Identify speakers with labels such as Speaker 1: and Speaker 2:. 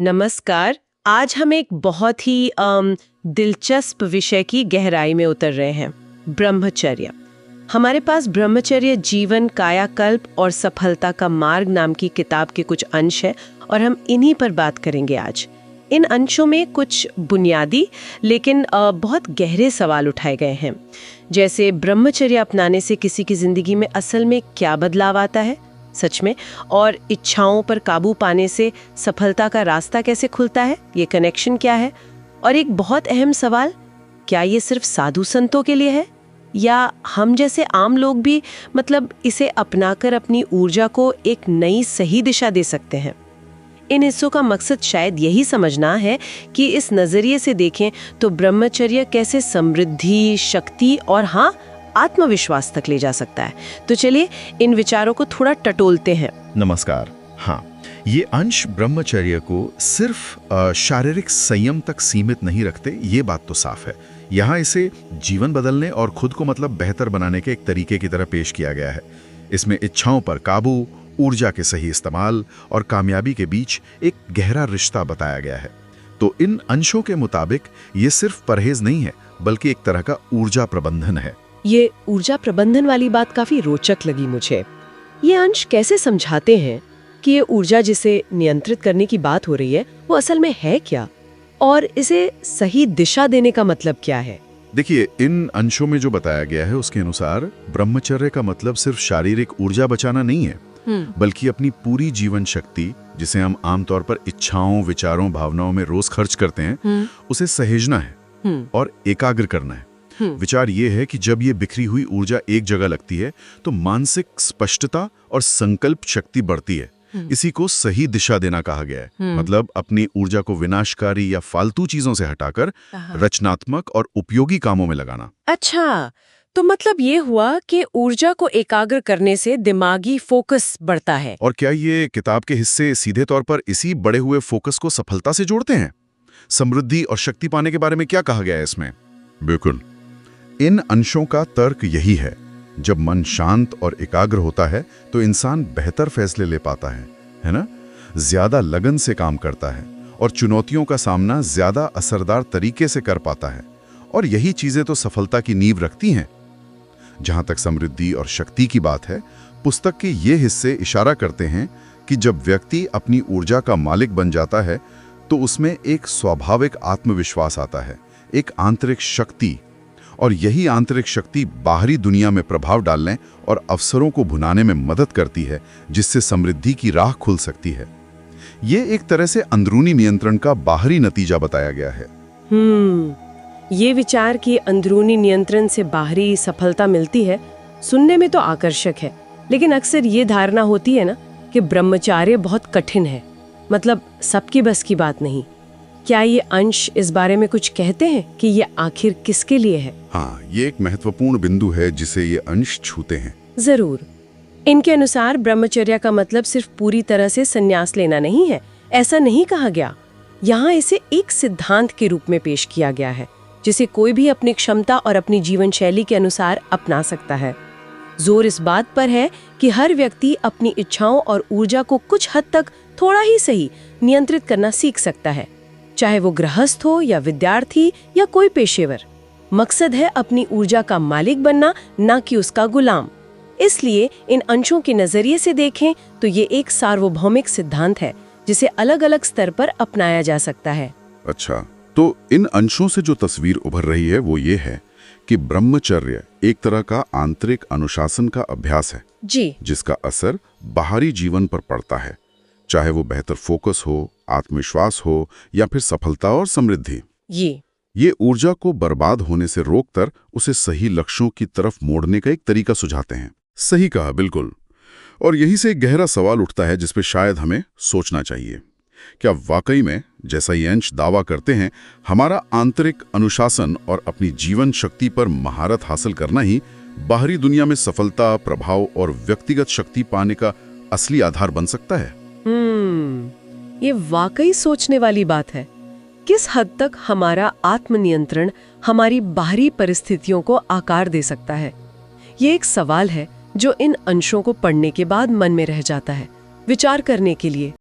Speaker 1: नमस्कार। आज हम एक बहुत ही दिलचस्प विषय की गहराई में उतर रहे हैं, ब्रह्मचर्य। हमारे पास ब्रह्मचर्य जीवन, कायाकल्प और सफलता का मार्ग नाम की किताब के कुछ अंश है और हम इन्हीं पर बात करेंगे आज। इन अंशों में कुछ बुनियादी लेकिन बहुत गहरे सवाल उठाए गए हैं, जैसे ब्रह्मचर्य अपनाने से किसी की जिंदगी में असल में क्या बदलाव आता है सच में, और इच्छाओं पर काबू पाने से सफलता का रास्ता कैसे खुलता है, ये कनेक्शन क्या है। और एक बहुत अहम सवाल, क्या ये सिर्फ साधु संतों के लिए है या हम जैसे आम लोग भी इसे अपनाकर अपनी ऊर्जा को एक नई सही दिशा दे सकते हैं। इन हिस्सों का मकसद शायद यही समझना है कि इस नजरिए से देखें तो ब्रह्मचर्य कैसे समृद्धि, शक्ति और आत्मविश्वास तक ले जा सकता है। तो चलिए इन विचारों को थोड़ा टटोलते हैं।
Speaker 2: नमस्कार। ये अंश ब्रह्मचर्य को सिर्फ शारीरिक संयम तक सीमित नहीं रखते, ये बात तो साफ है। यहाँ इसे जीवन बदलने और खुद को बेहतर बनाने के एक तरीके की तरह पेश किया गया है। इसमें इच्छाओं पर काबू, ऊर्जा के सही इस्तेमाल और कामयाबी के बीच एक गहरा रिश्ता बताया गया है। तो इन अंशों के मुताबिक ये सिर्फ परहेज नहीं है, बल्कि एक तरह का ऊर्जा प्रबंधन है।
Speaker 1: ये ऊर्जा प्रबंधन वाली बात काफी रोचक लगी मुझे। ये अंश कैसे समझाते हैं कि ये ऊर्जा जिसे नियंत्रित करने की बात हो रही है वो असल में है क्या, और इसे सही दिशा देने का मतलब क्या है।
Speaker 2: देखिए, इन अंशों में जो बताया गया है उसके अनुसार ब्रह्मचर्य का मतलब सिर्फ शारीरिक ऊर्जा बचाना नहीं है, बल्कि अपनी पूरी जीवन शक्ति, जिसे हम आमतौर पर इच्छाओं, विचारों, भावनाओं में रोज खर्च करते हैं, उसे सहेजना है और एकाग्र करना है। विचार ये है कि जब ये बिखरी हुई ऊर्जा एक जगह लगती है तो मानसिक स्पष्टता और संकल्प शक्ति बढ़ती है। इसी को सही दिशा देना कहा गया है। अपनी ऊर्जा को विनाशकारी या फालतू चीजों से हटाकर रचनात्मक और उपयोगी कामों में लगाना।
Speaker 1: अच्छा, तो ये हुआ कि ऊर्जा को एकाग्र करने से दिमागी फोकस बढ़ता है।
Speaker 2: और क्या ये किताब के हिस्से सीधे तौर पर इसी बढ़े हुए फोकस को सफलता से जोड़ते हैं? समृद्धि और शक्ति पाने के बारे में क्या कहा गया है इसमें? बिल्कुल, इन अंशों का तर्क यही है। जब मन शांत और एकाग्र होता है तो इंसान बेहतर फैसले ले पाता है ना? ज्यादा लगन से काम करता है और चुनौतियों का सामना ज्यादा असरदार तरीके से कर पाता है। और यही चीजें तो सफलता की नींव रखती हैं। जहां तक समृद्धि और शक्ति की बात है, पुस्तक के ये हिस्से इशारा करते हैं कि जब व्यक्ति अपनी ऊर्जा का मालिक बन जाता है तो उसमें एक स्वाभाविक आत्मविश्वास आता है, एक आंतरिक शक्ति। और यही आंतरिक शक्ति बाहरी दुनिया में प्रभाव डालने और अवसरों को भुनाने में मदद करती है, जिससे समृद्धि की राह खुल सकती है। ये एक तरह से अंदरूनी नियंत्रण का बाहरी नतीजा बताया गया है।
Speaker 1: ये विचार कि अंदरूनी नियंत्रण से बाहरी सफलता मिलती है, सुनने में तो आकर्षक है, लेकिन अक्सर ये धारणा होती है ना कि ब्रह्मचर्य बहुत कठिन है, सबकी बस की बात नहीं। क्या ये अंश इस बारे में कुछ कहते हैं कि ये आखिर किसके लिए है?
Speaker 2: ये एक महत्वपूर्ण बिंदु है जिसे ये अंश छूते हैं।
Speaker 1: जरूर। इनके अनुसार ब्रह्मचर्य का मतलब सिर्फ पूरी तरह से संन्यास लेना नहीं है, ऐसा नहीं कहा गया। यहाँ इसे एक सिद्धांत के रूप में पेश किया गया है, जिसे कोई भी अपनी क्षमता और अपनी जीवन शैली के अनुसार अपना सकता है। जोर इस बात पर है कि हर व्यक्ति अपनी इच्छाओं और ऊर्जा को कुछ हद तक थोड़ा ही सही नियंत्रित करना सीख सकता है, चाहे वो गृहस्थ हो या विद्यार्थी या कोई पेशेवर। मकसद है अपनी ऊर्जा का मालिक बनना, ना कि उसका गुलाम। इसलिए इन अंशों के नजरिए से देखें तो ये एक सार्वभौमिक सिद्धांत है जिसे अलग अलग स्तर पर अपनाया जा सकता है।
Speaker 2: अच्छा, तो इन अंशों से जो तस्वीर उभर रही है वो ये है कि ब्रह्मचर्य एक तरह का आंतरिक अनुशासन का अभ्यास है
Speaker 1: जी,
Speaker 2: जिसका असर बाहरी जीवन पर पड़ता है, चाहे वो बेहतर फोकस हो, आत्मविश्वास हो या फिर सफलता और समृद्धि। ये ऊर्जा को बर्बाद होने से रोककर उसे सही लक्ष्यों की तरफ मोड़ने का एक तरीका सुझाते हैं। सही कहा, बिल्कुल। और यही से एक गहरा सवाल उठता है जिस पे शायद हमें सोचना चाहिए। क्या वाकई में, जैसा ये अंश दावा करते हैं, हमारा आंतरिक अनुशासन और अपनी जीवन शक्ति पर महारत हासिल करना ही बाहरी दुनिया में सफलता, प्रभाव और व्यक्तिगत शक्ति पाने का असली आधार बन सकता है?
Speaker 1: ये वाकई सोचने वाली बात है। किस हद तक हमारा आत्मनियंत्रण हमारी बाहरी परिस्थितियों को आकार दे सकता है? ये एक सवाल है जो इन अंशों को पढ़ने के बाद मन में रह जाता है, विचार करने के लिए।